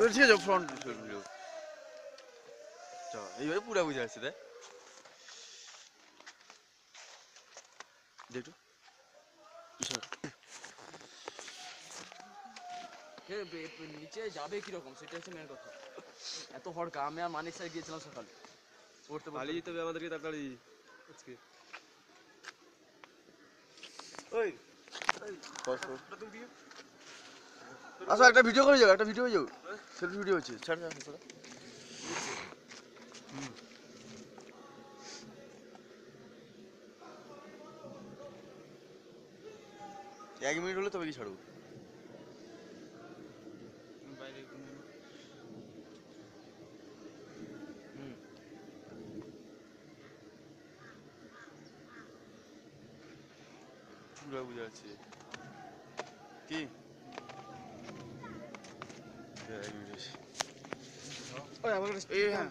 ঠিক আছে front video চল এইভাবে পুরা বুঝে আসছে তাই দেখো নিচে যাবে কিরকম সেটা হচ্ছে মেন কথা এত হড়কা আমি আর মানিক স্যার গিয়েছিলাম সকালে পড়তে পালিয়ে যেতে হবে আমাদেরকে তাড়াতাড়ি আজকে ওই আসো একটা ভিডিও করে যাও একটা ভিডিও হয়ে যাও সেলফি ভিডিও হচ্ছে ছাড় যা এক মিনিট হলে তবে কি ছাড়বো বাইরে পুরা বুঝে যাচ্ছে কি এক মিনিট ওই আমার এই হ্যাঁ